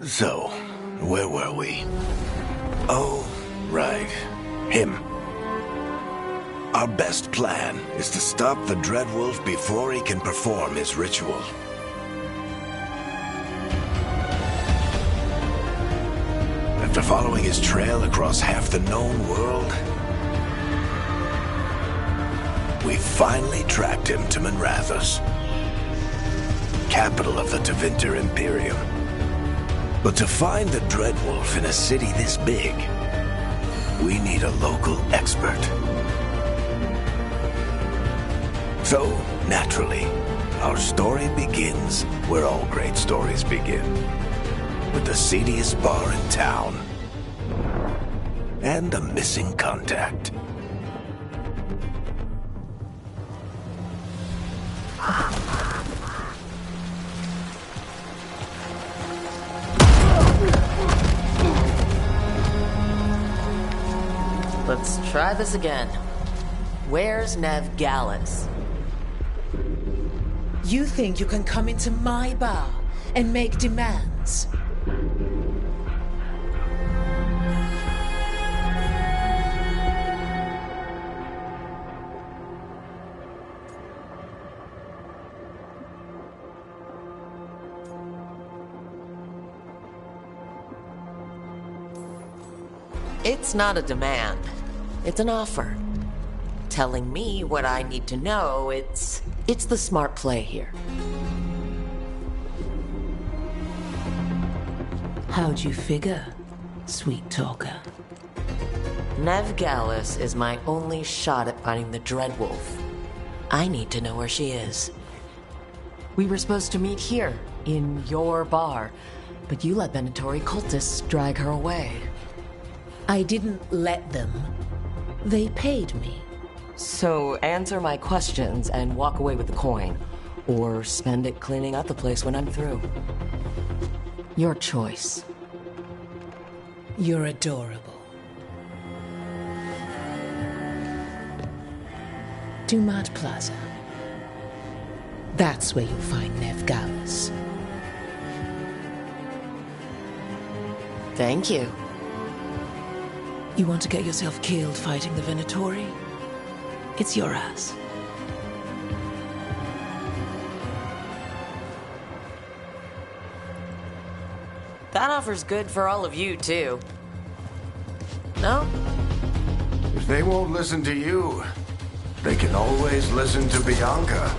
So, where were we? Oh, right. Him. Our best plan is to stop the Dreadwolf before he can perform his ritual. After following his trail across half the known world, we finally tracked him to Minrathous, capital of the Tevinter Imperium. But to find the Dreadwolf in a city this big, we need a local expert. So, naturally, our story begins where all great stories begin. With the seediest bar in town. And a missing contact. Let's try this again. Where's Nev Gallus? You think you can come into my bar and make demands? It's not a demand. It's an offer. Telling me what I need to know, it's the smart play here. How'd you figure, sweet talker? Nev Gallus is my only shot at finding the Dreadwolf. I need to know where she is. We were supposed to meet here, in your bar, but you let Venatori cultists drag her away. I didn't let them. They paid me. So answer my questions and walk away with the coin. Or spend it cleaning up the place when I'm through. Your choice. You're adorable. Dumat Plaza. That's where you'll find Nev Gallus. Thank you. You want to get yourself killed fighting the Venatori? It's your ass. That offer's good for all of you, too. No? If they won't listen to you, they can always listen to Bianca.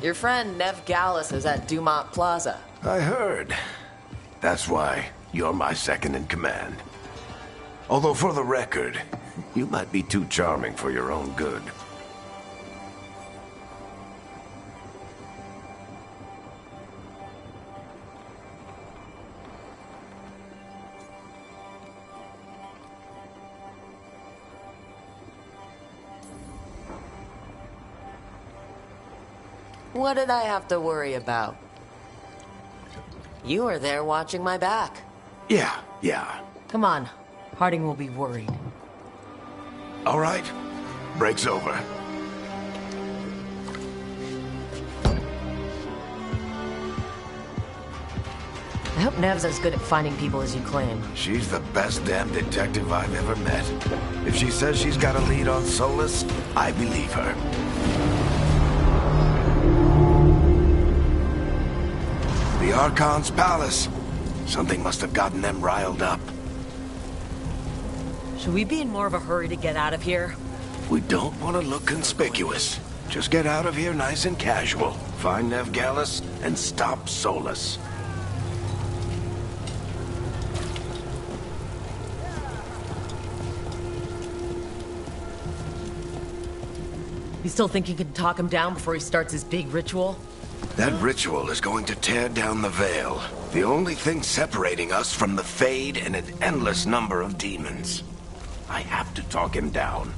Your friend Nev Gallus is at Dumat Plaza. I heard. That's why you're my second in command. Although for the record, you might be too charming for your own good. What did I have to worry about? You were there watching my back. Yeah. Come on. Harding will be worried. All right. Break's over. I hope Nev's as good at finding people as you claim. She's the best damn detective I've ever met. If she says she's got a lead on Solus, I believe her. The Archon's palace. Something must have gotten them riled up. Should we be in more of a hurry to get out of here? We don't want to look conspicuous. Just get out of here nice and casual. Find Nev Gallus and stop Solus. You still think you can talk him down before he starts his big ritual? That ritual is going to tear down the veil. The only thing separating us from the Fade and an endless number of demons. I have to talk him down.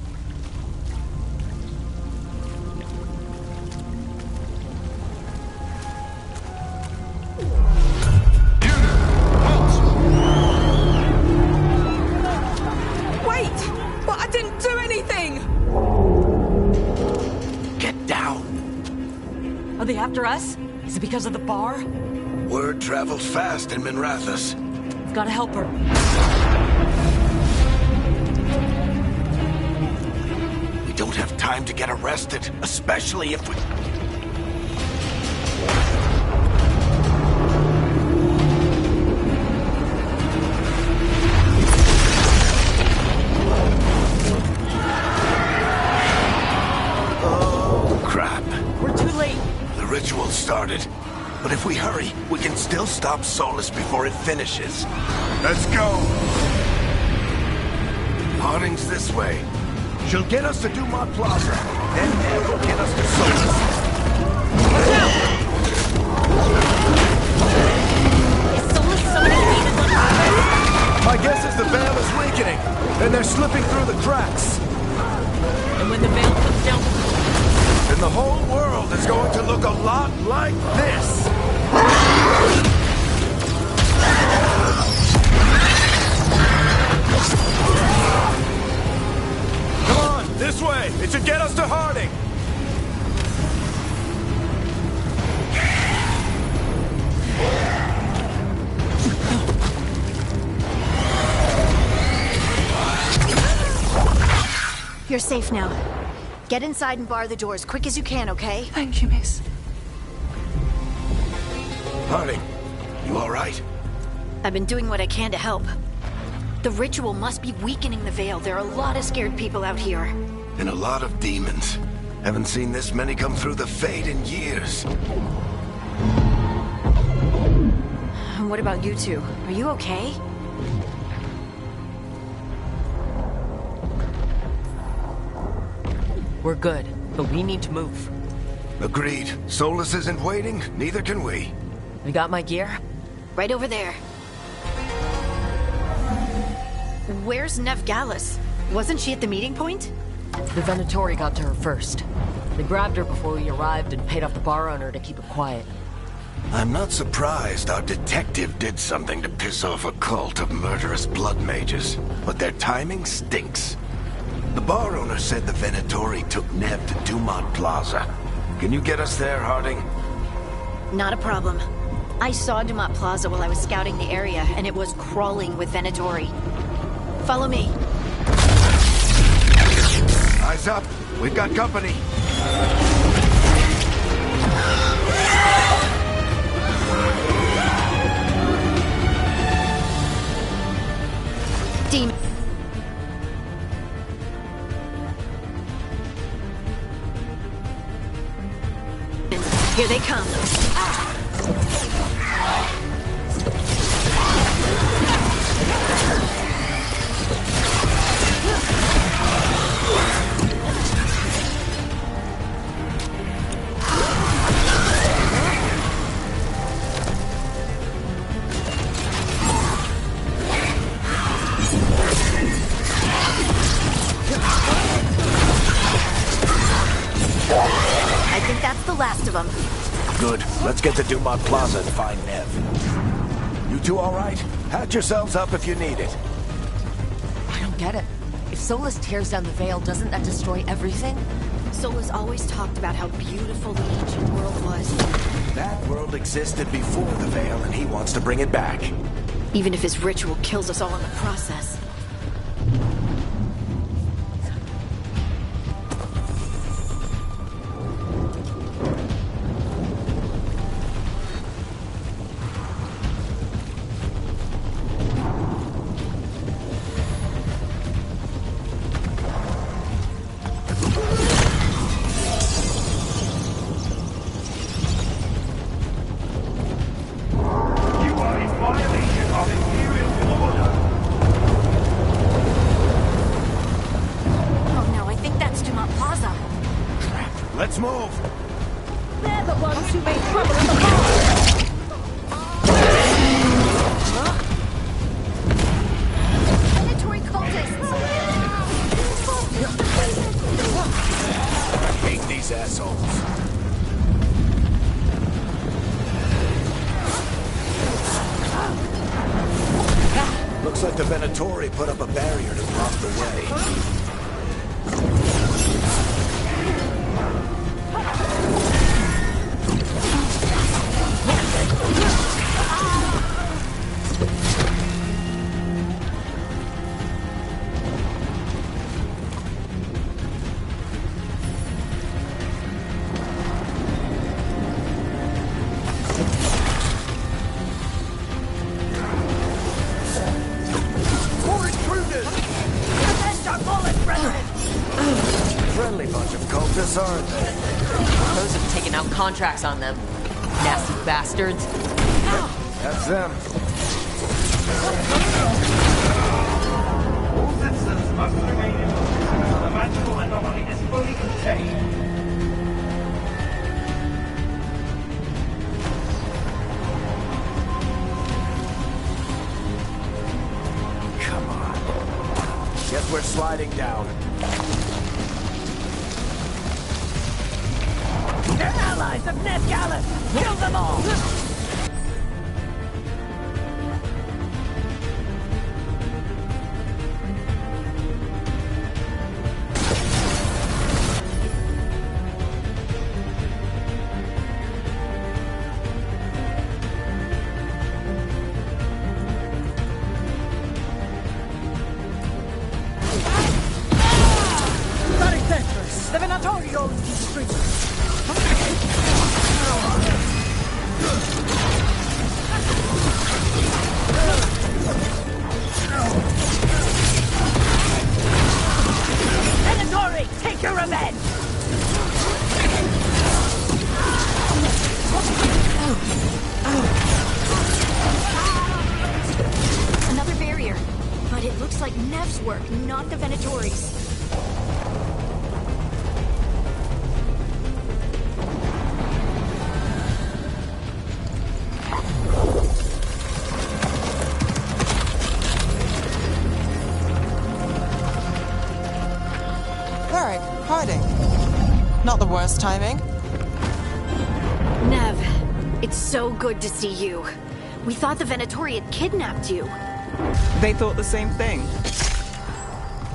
Wait! But I didn't do anything! they after us? Is it because of the bar? Word travels fast in Minrathous. We've gotta help her. We don't have time to get arrested, especially if we... Oh, crap. We're too late. The ritual started. But if we hurry, we can still stop Solus before it finishes. Let's go! Harding's this way. She'll get us to Dumont Plaza. Then Ned will get us to Solus. Watch out! Is Solus so defeated like that? My guess is the veil is weakening, and they're slipping through the cracks. And when the veil comes down... Then the whole world is going to look a lot like this. Come on, this way. It should get us to Harding. You're safe now. Get inside and bar the doors quick as you can, okay? Thank you, miss. Harding, you all right? I've been doing what I can to help. The ritual must be weakening the veil. There are a lot of scared people out here. And a lot of demons. Haven't seen this many come through the Fade in years. What about you two? Are you okay? We're good, but we need to move. Agreed. Solus isn't waiting, neither can we. We got my gear? Right over there. Where's Nev Gallus? Wasn't she at the meeting point? The Venatori got to her first. They grabbed her before we arrived and paid off the bar owner to keep it quiet. I'm not surprised our detective did something to piss off a cult of murderous blood mages, but their timing stinks. The bar owner said the Venatori took Nev to Dumont Plaza. Can you get us there, Harding? Not a problem. I saw Dumont Plaza while I was scouting the area, and it was crawling with Venatori. Follow me. Eyes up. We've got company. Demon. Here they come. I think that's the last of them. Good. Let's get to Dumont Plaza and find Nev. You two all right? Hatch yourselves up if you need it. I don't get it. If Solus tears down the veil, doesn't that destroy everything? Solus always talked about how beautiful the ancient world was. That world existed before the veil, and he wants to bring it back. Even if his ritual kills us all in the process. Let's move! They're the ones who made trouble in the bar! Predatory cultists! I hate these assholes. Looks like the Venatori put up a barrier to block the way. Friendly bunch of cultists, aren't they? Those have taken out contracts on them. Nasty bastards. That's them. All citizens must remain in until the magical anomaly is fully contained. Come on. Guess we're sliding down. They're allies of Ned Gallus! Kill them all! The Venatorio district. Venatori, take your revenge! Another barrier. But it looks like Nev's work, not the Venatori's. Varric, hiding. Not the worst timing. Nev, it's so good to see you. We thought the Venatori had kidnapped you. They thought the same thing.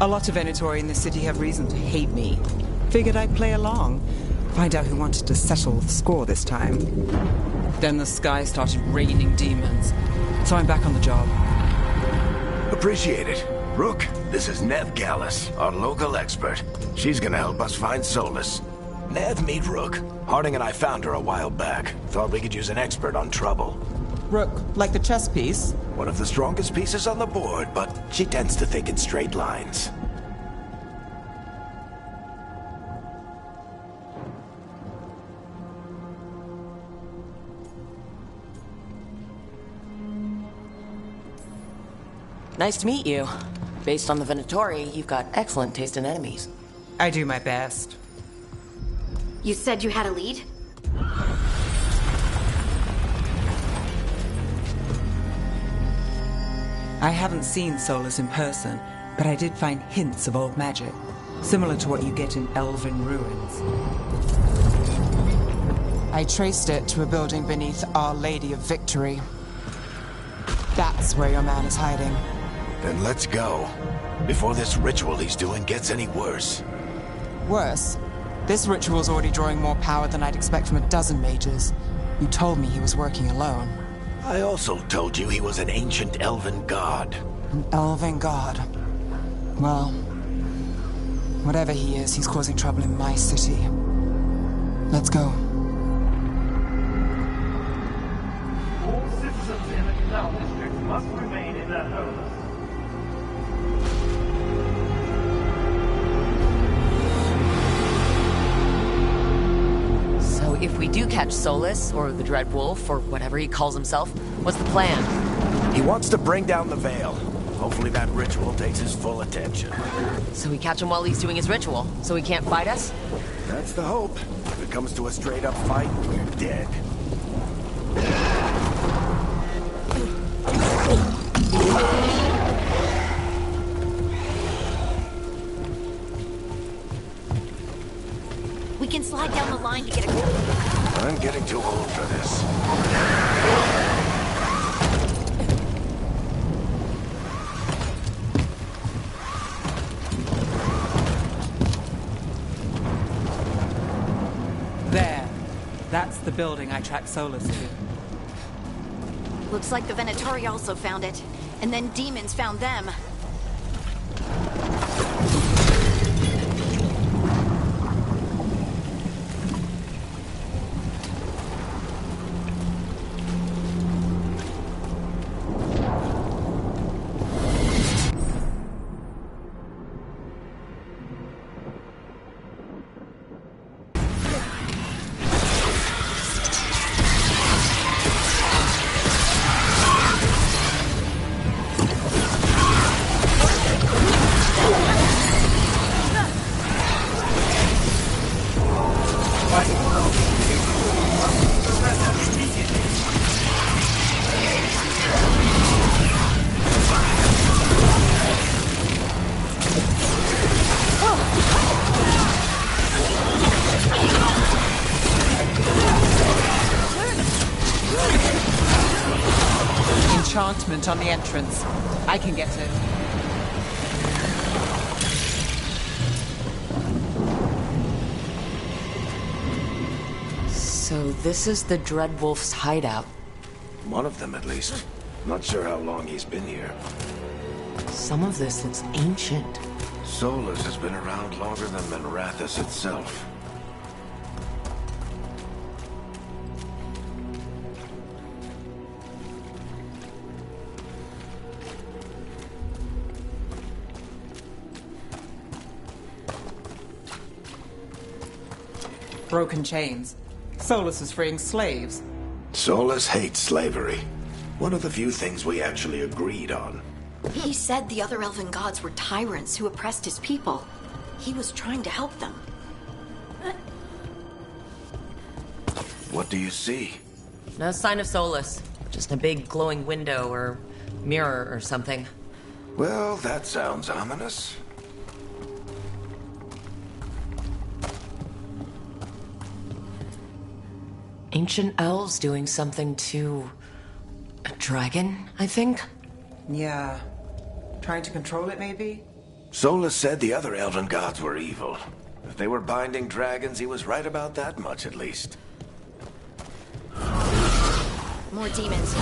A lot of Venatori in the city have reason to hate me. Figured I'd play along. Find out who wanted to settle the score this time. Then the sky started raining demons. So I'm back on the job. Appreciate it. Rook, this is Nev Gallus, our local expert. She's gonna help us find Solus. Nev, meet Rook. Harding and I found her a while back. Thought we could use an expert on trouble. Rook, like the chess piece? One of the strongest pieces on the board, but she tends to think in straight lines. Nice to meet you. Based on the Venatori, you've got excellent taste in enemies. I do my best. You said you had a lead? I haven't seen Solus in person, but I did find hints of old magic, similar to what you get in elven ruins. I traced it to a building beneath Our Lady of Victory. That's where your man is hiding. Then let's go. Before this ritual he's doing gets any worse. Worse, this ritual's already drawing more power than I'd expect from a dozen mages. You told me he was working alone. I also told you he was an ancient elven god. An elven god. Well, whatever he is, he's causing trouble in my city. Let's go. All citizens in the Canal District must remain in their homes. So if we do catch Solus, or the Dreadwolf, or whatever he calls himself, what's the plan? He wants to bring down the Veil. Hopefully that ritual takes his full attention. So we catch him while he's doing his ritual, so he can't fight us? That's the hope. If it comes to a straight-up fight, we're dead. We can slide down the line to get a... I'm getting too old for this. There. That's the building I tracked Solus to. Looks like the Venatori also found it. And then demons found them. Enchantment on the entrance. I can get it. So this is the Dreadwolf's hideout. One of them, at least. Not sure how long he's been here. Some of this looks ancient. Solus has been around longer than Minrathous itself. Broken chains. Solus is freeing slaves. Solus hates slavery. One of the few things we actually agreed on. He said the other elven gods were tyrants who oppressed his people. He was trying to help them. What do you see? No sign of Solus. Just a big glowing window or mirror or something. Well, that sounds ominous. Ancient elves doing something to a dragon, I think? Yeah. Trying to control it, maybe? Solus said the other elven gods were evil. If they were binding dragons, he was right about that much, at least. More demons.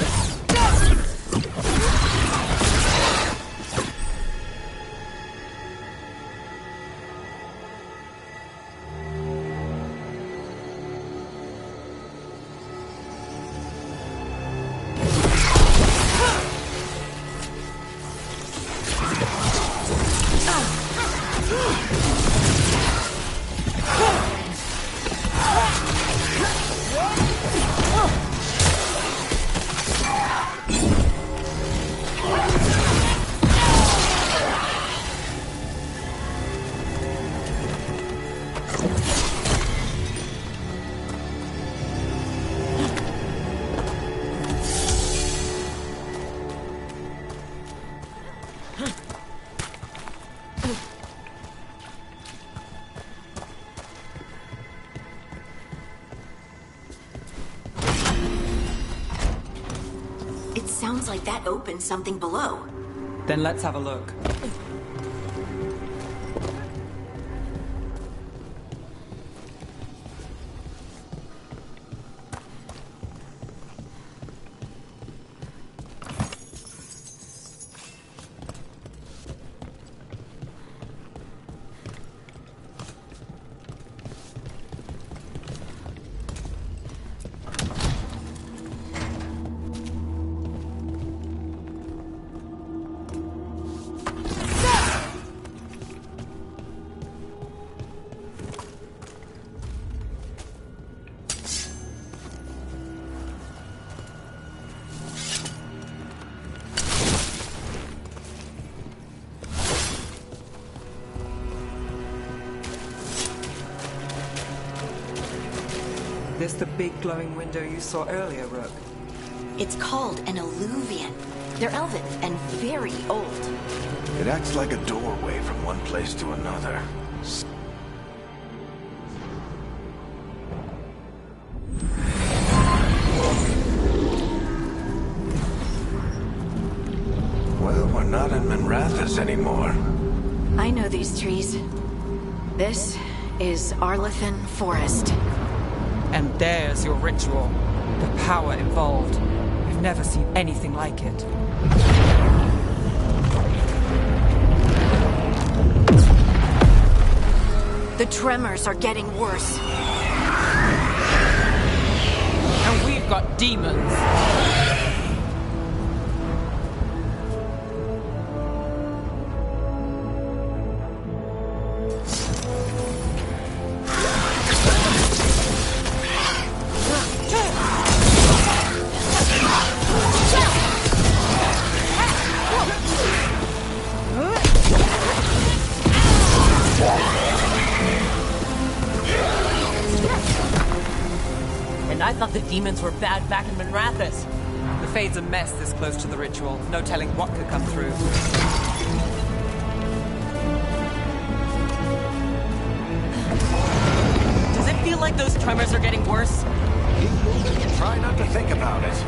It sounds like that opened something below. Then let's have a look. This the big glowing window you saw earlier, Rook? It's called an Illuvian. They're elven and very old. It acts like a doorway from one place to another. Well, we're not in Minrathous anymore. I know these trees. This is Arlathan Forest. And there's your ritual. The power involved. I've never seen anything like it. The tremors are getting worse. And we've got demons. I thought the demons were bad back in Minrathous. The Fade's a mess this close to the ritual. No telling what could come through. Does it feel like those tremors are getting worse? Keep moving and try not to think about it.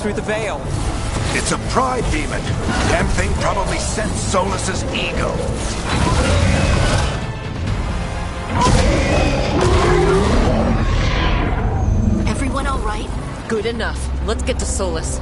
Through the veil. It's a pride demon. Damn thing probably sensed Solus's ego. Everyone all right? Good enough. Let's get to Solus.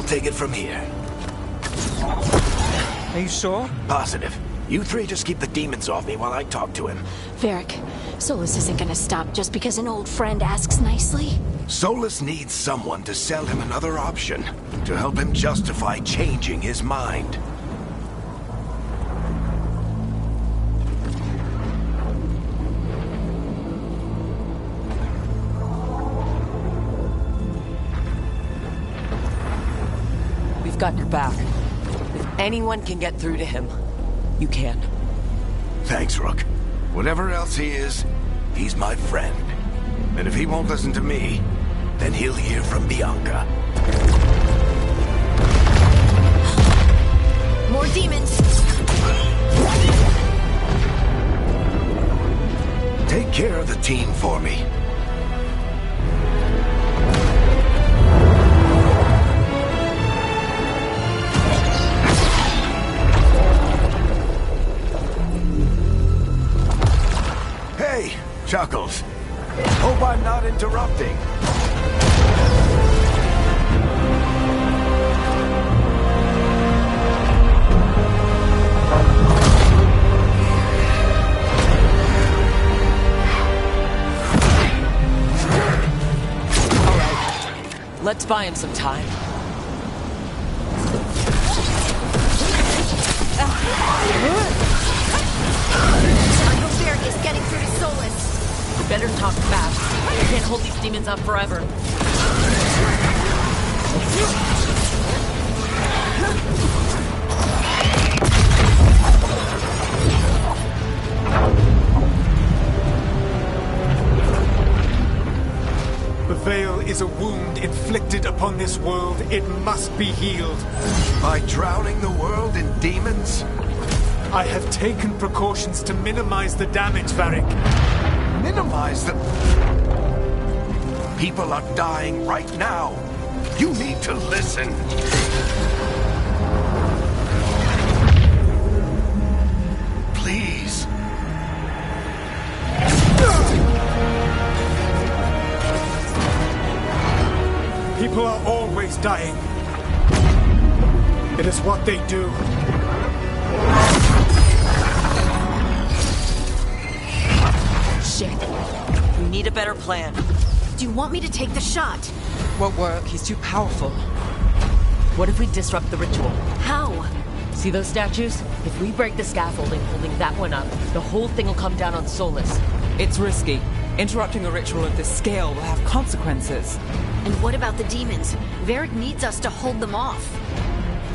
Take it from here. Are you sure? Positive. You three just keep the demons off me while I talk to him. Varric, Solus isn't gonna stop just because an old friend asks nicely. Solus needs someone to sell him another option, to help him justify changing his mind. We've got your back. If anyone can get through to him, you can. Thanks, Rook. Whatever else he is, he's my friend. And if he won't listen to me, then he'll hear from Bianca. More demons! Take care of the team for me. Hey, Chuckles. Hope I'm not interrupting. Let's buy him some time. Uncle Varric is getting through to Solus. You better talk fast. I can't hold these demons up forever. The Veil is a wound inflicted upon this world. It must be healed. By drowning the world in demons? I have taken precautions to minimize the damage, Varric. Minimize the... People are dying right now. You need to listen. Please. People are always dying. It is what they do. Shit. We need a better plan. Do you want me to take the shot? Won't work. He's too powerful. What if we disrupt the ritual? How? See those statues? If we break the scaffolding holding that one up, the whole thing will come down on Solus. It's risky. Interrupting a ritual of this scale will have consequences. And what about the demons? Varric needs us to hold them off.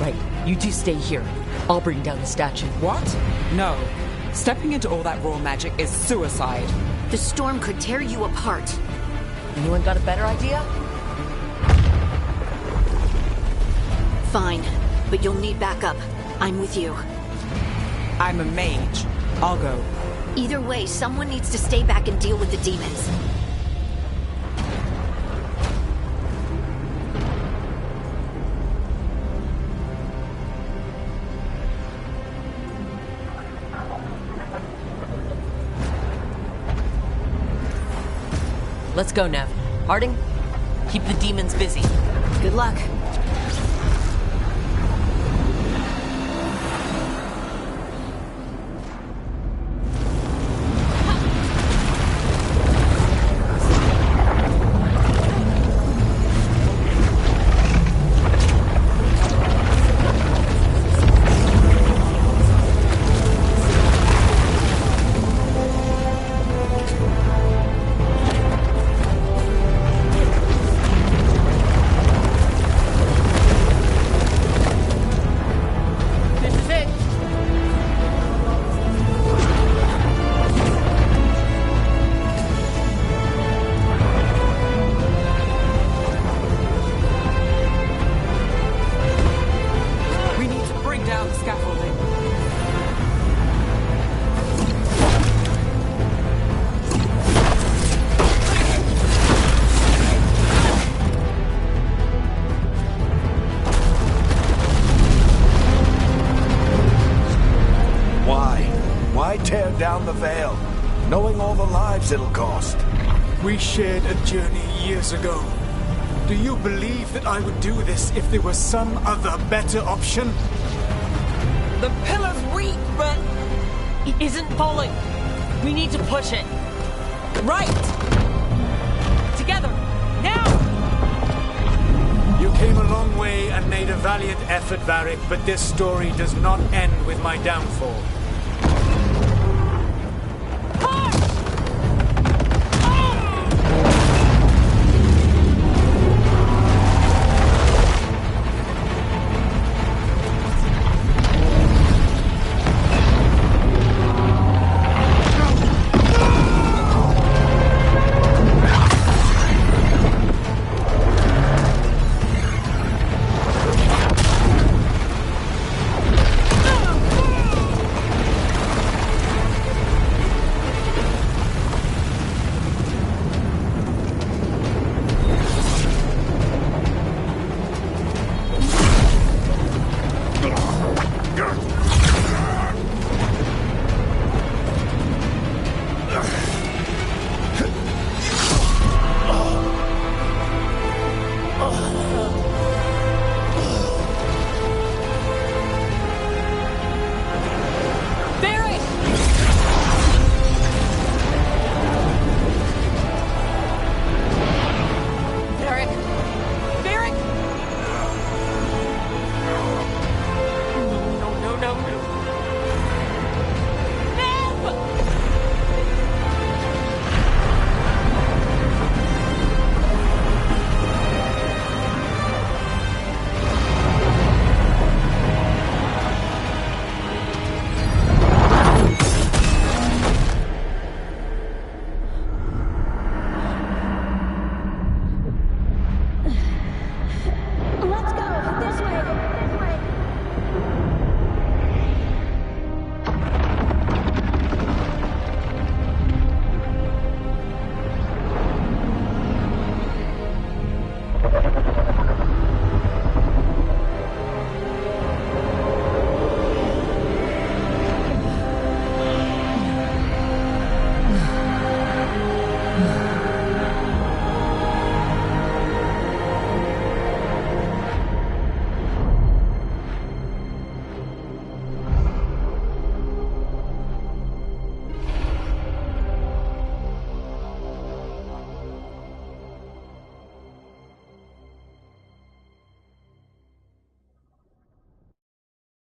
Right. You two stay here. I'll bring down the statue. What? No. Stepping into all that raw magic is suicide. The storm could tear you apart. Anyone got a better idea? Fine, but you'll need backup. I'm with you. I'm a mage. I'll go. Either way, someone needs to stay back and deal with the demons. Let's go, Nev. Harding, keep the demons busy. Good luck. Tear down the Veil, knowing all the lives it'll cost. We shared a journey years ago. Do you believe that I would do this if there was some other better option? The pillars weak, but it isn't falling. We need to push it. Right! Together! Now! You came a long way and made a valiant effort, Varric, but this story does not end with my downfall.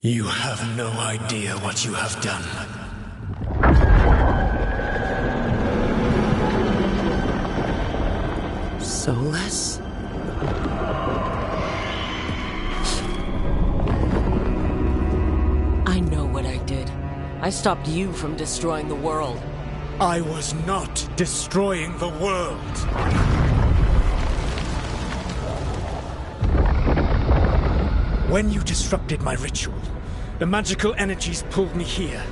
You have no idea what you have done. Solas? I know what I did. I stopped you from destroying the world. I was not destroying the world. When you disrupted my ritual, the magical energies pulled me here,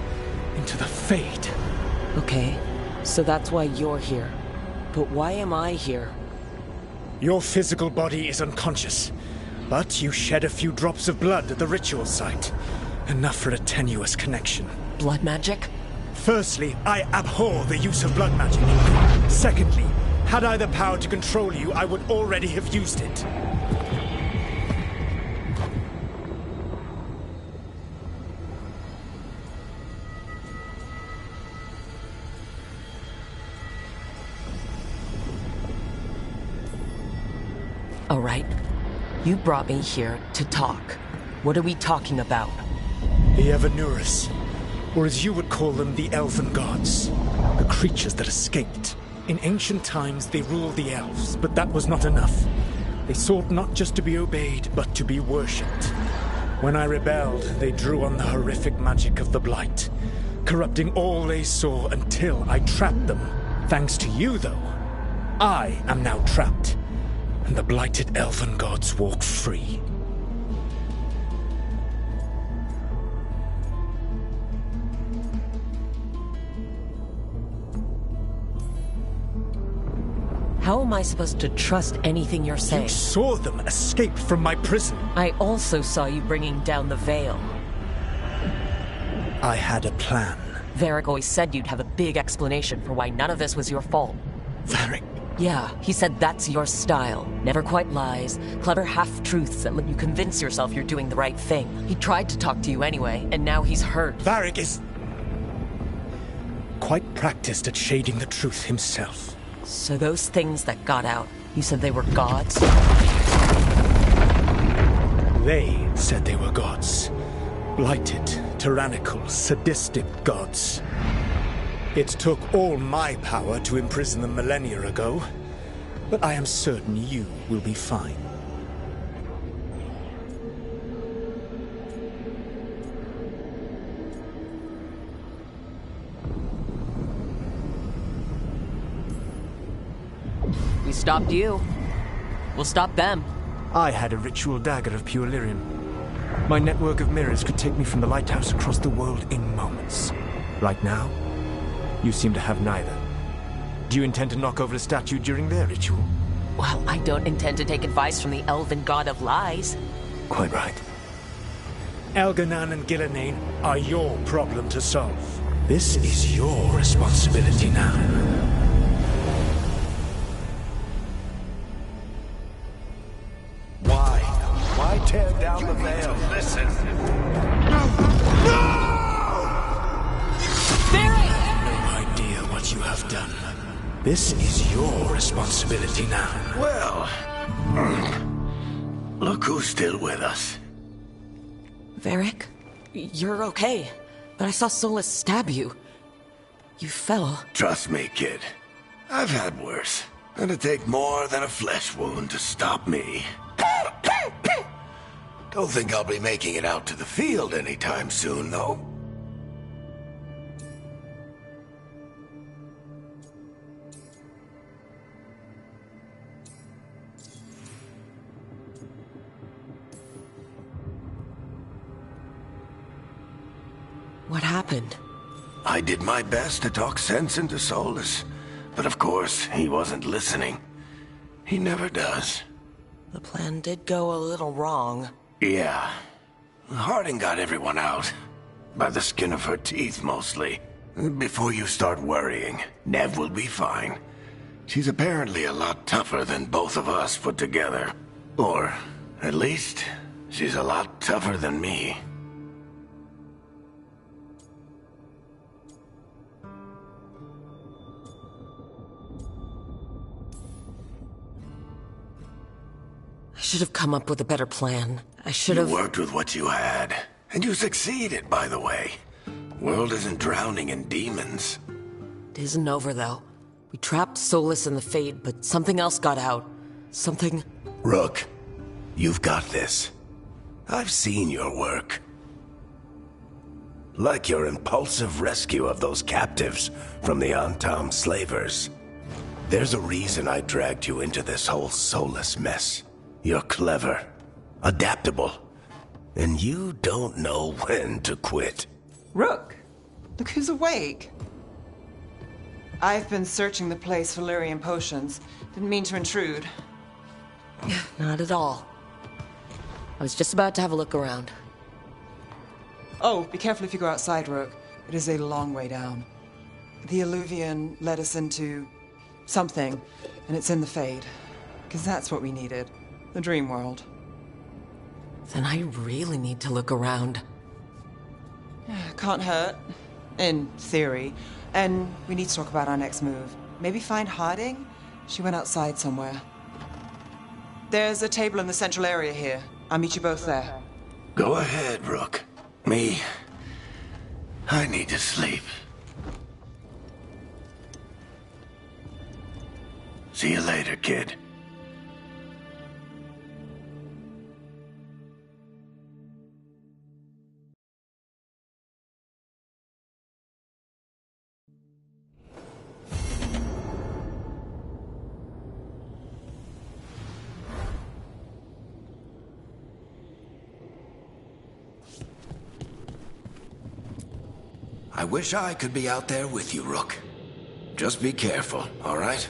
into the Fade. Okay, so that's why you're here. But why am I here? Your physical body is unconscious, but you shed a few drops of blood at the ritual site. Enough for a tenuous connection. Blood magic? Firstly, I abhor the use of blood magic. Secondly, had I the power to control you, I would already have used it. All right. You brought me here to talk. What are we talking about? The Evanurus, or as you would call them, the Elven Gods. The creatures that escaped. In ancient times, they ruled the elves, but that was not enough. They sought not just to be obeyed, but to be worshipped. When I rebelled, they drew on the horrific magic of the Blight, corrupting all they saw until I trapped them. Thanks to you, though, I am now trapped. And the blighted Elven Gods walk free. How am I supposed to trust anything you're saying? You saw them escape from my prison. I also saw you bringing down the veil. I had a plan. Varric always said you'd have a big explanation for why none of this was your fault. Varric, Yeah, he said that's your style. Never quite lies, clever half-truths that let you convince yourself you're doing the right thing. He tried to talk to you anyway, and now he's hurt. Varric is quite practiced at shading the truth himself. So those things that got out, you said they were gods? They said they were gods. Blighted, tyrannical, sadistic gods. It took all my power to imprison them millennia ago, but I am certain you will be fine. We stopped you. We'll stop them. I had a ritual dagger of pure lyrium. My network of mirrors could take me from the lighthouse across the world in moments. Right now, you seem to have neither. Do you intend to knock over a statue during their ritual? Well, I don't intend to take advice from the elven god of lies. Quite right. Elganan and Gillenane are your problem to solve. This is your responsibility now. Why tear down the veil? Listen. No! No idea what you have done. This is your responsibility now. Well, look who's still with us. Varric, you're okay. But I saw Solus stab you. You fell. Trust me, kid. I've had worse. It'd take more than a flesh wound to stop me. Don't think I'll be making it out to the field anytime soon, though. What happened? I did my best to talk sense into Solus, but of course, he wasn't listening. He never does. The plan did go a little wrong. Yeah. Harding got everyone out. By the skin of her teeth, mostly. Before you start worrying, Nev will be fine. She's apparently a lot tougher than both of us put together. Or, at least, she's a lot tougher than me. I should have come up with a better plan. I should have... You worked with what you had. And you succeeded, by the way. World isn't drowning in demons. It isn't over, though. We trapped Solus in the Fade, but something else got out. Something... Rook, you've got this. I've seen your work. Like your impulsive rescue of those captives from the Antam slavers. There's a reason I dragged you into this whole Solus mess. You're clever, adaptable, and you don't know when to quit. Rook, look who's awake. I've been searching the place for lyrium potions. Didn't mean to intrude. Not at all. I was just about to have a look around. Oh, be careful if you go outside, Rook. It is a long way down. The Illuvian led us into something, and it's in the Fade. Because that's what we needed. The dream world. Then I really need to look around. Can't hurt. In theory. And we need to talk about our next move. Maybe find Harding? She went outside somewhere. There's a table in the central area here. I'll meet you both there. Go ahead, Rook. Me, I need to sleep. See you later, kid. I wish I could be out there with you, Rook. Just be careful, all right?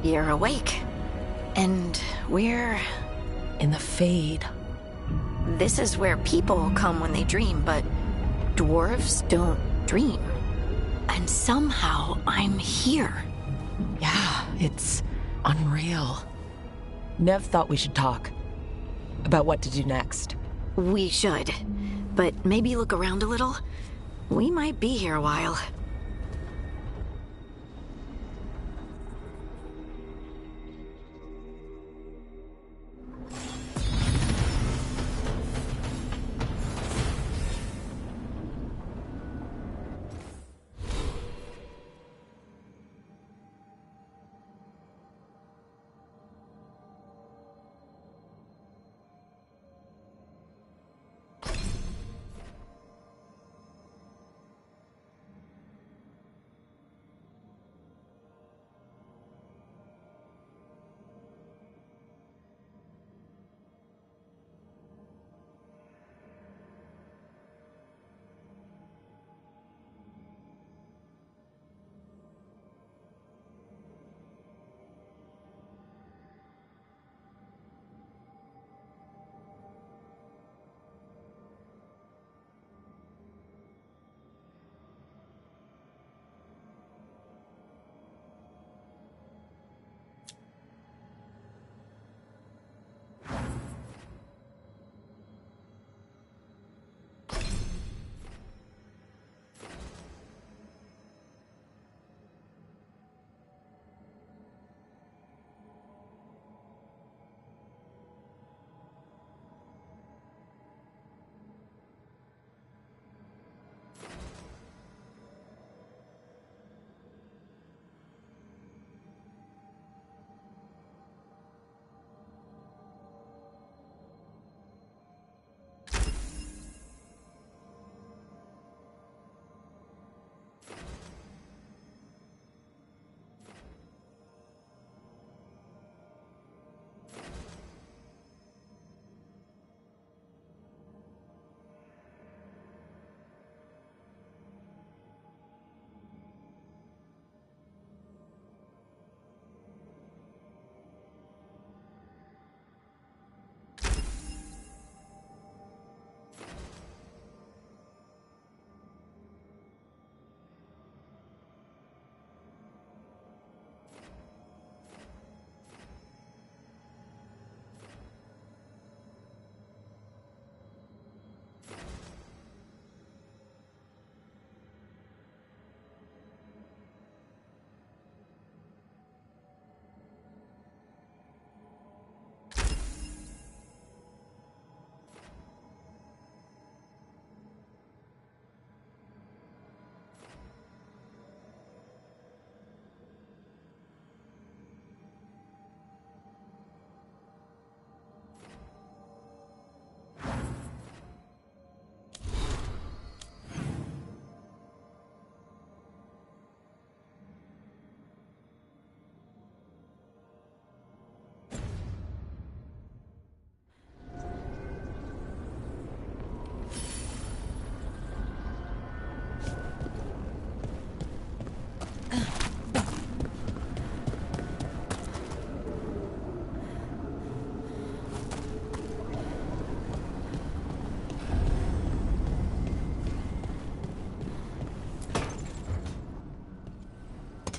You're awake. And we're... In the Fade. This is where people come when they dream, but dwarves don't dream. And somehow I'm here. Yeah, it's unreal. Nev thought we should talk about what to do next. We should. But maybe look around a little. We might be here a while.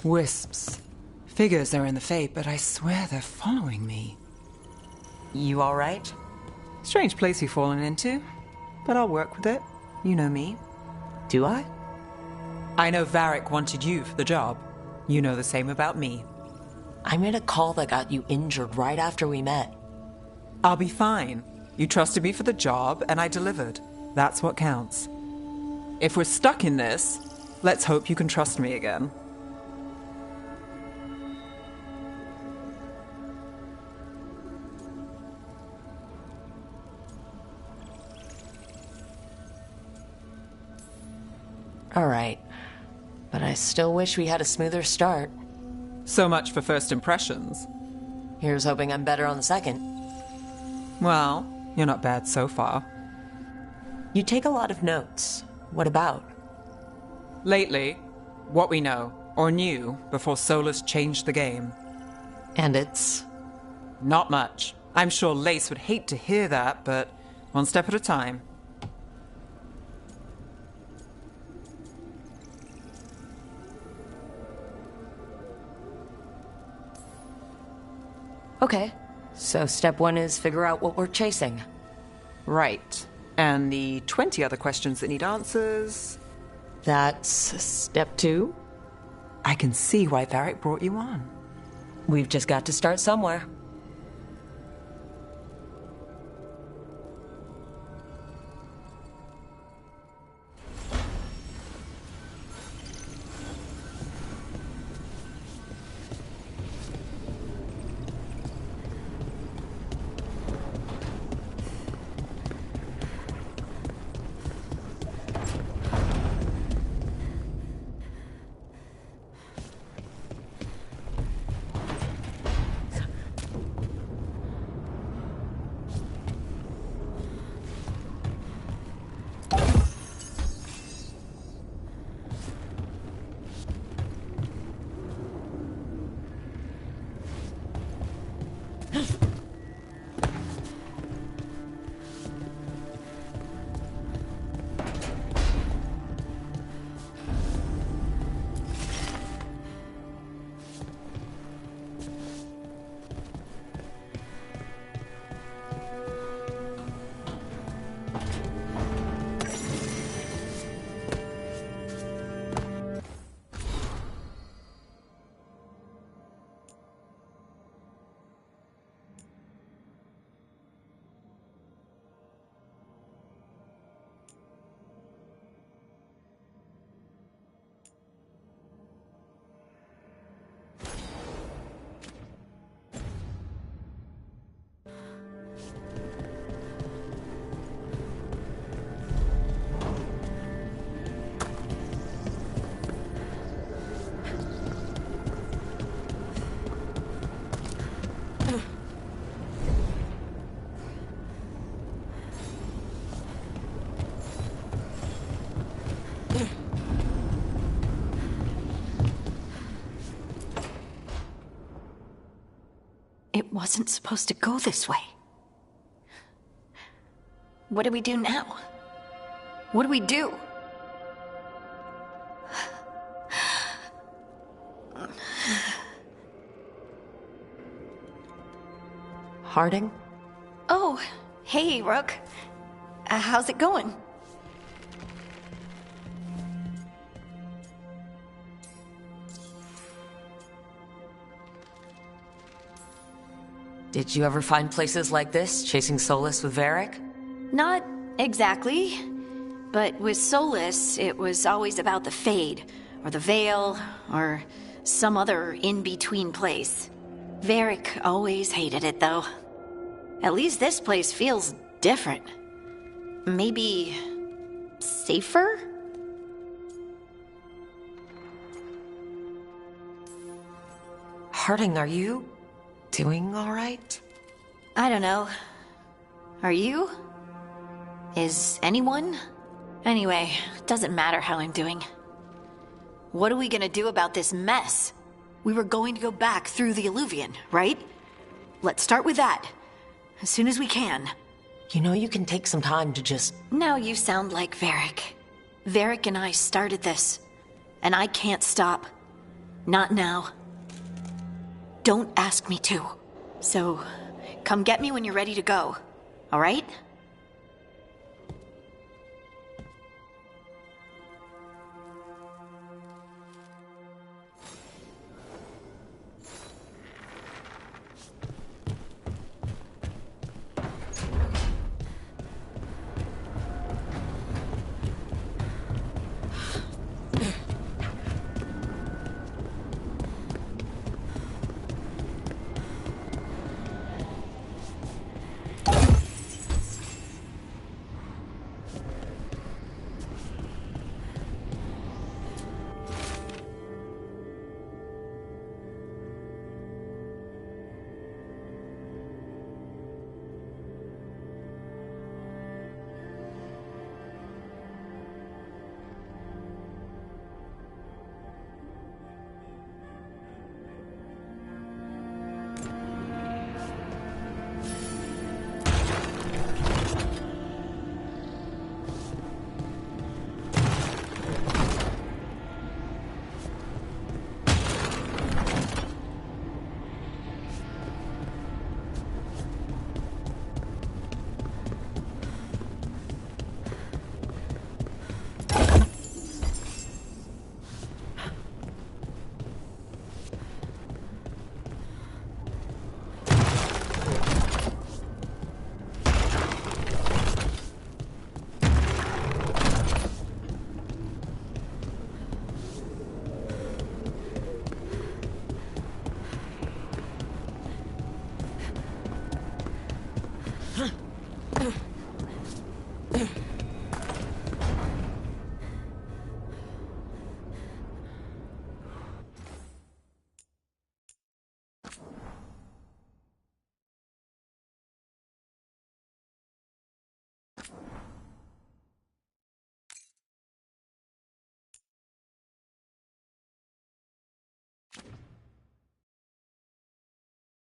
Wisps. Figures are in the Fade, but I swear they're following me. You alright? Strange place you've fallen into, but I'll work with it. You know me. Do I? I know Varric wanted you for the job. You know the same about me. I made a call that got you injured right after we met. I'll be fine. You trusted me for the job, and I delivered. That's what counts. If we're stuck in this, let's hope you can trust me again. Alright, but I still wish we had a smoother start. So much for first impressions. Here's hoping I'm better on the second. Well, you're not bad so far. You take a lot of notes. What about? Lately, what we know, or knew, before Solus changed the game. And it's... Not much. I'm sure Lace would hate to hear that, but one step at a time. Okay, so step 1 is figure out what we're chasing. Right. And the 20 other questions that need answers... That's step 2? I can see why Varric brought you on. We've just got to start somewhere. It wasn't supposed to go this way. What do we do now? What do we do? Harding? Oh, hey, Rook. How's it going? Did you ever find places like this, chasing Solas with Varric? Not exactly. But with Solas, it was always about the Fade, or the Veil, or some other in-between place. Varric always hated it, though. At least this place feels different. Maybe... safer? Harding, are you doing all right? I don't know. Are you? Is anyone? Anyway, doesn't matter how I'm doing. What are we gonna do about this mess? We were going to go back through the Illuvian, right? Let's start with that. As soon as we can. You know you can take some time to just... Now you sound like Varric. Varric and I started this. And I can't stop. Not now. Don't ask me to. So, come get me when you're ready to go. All right?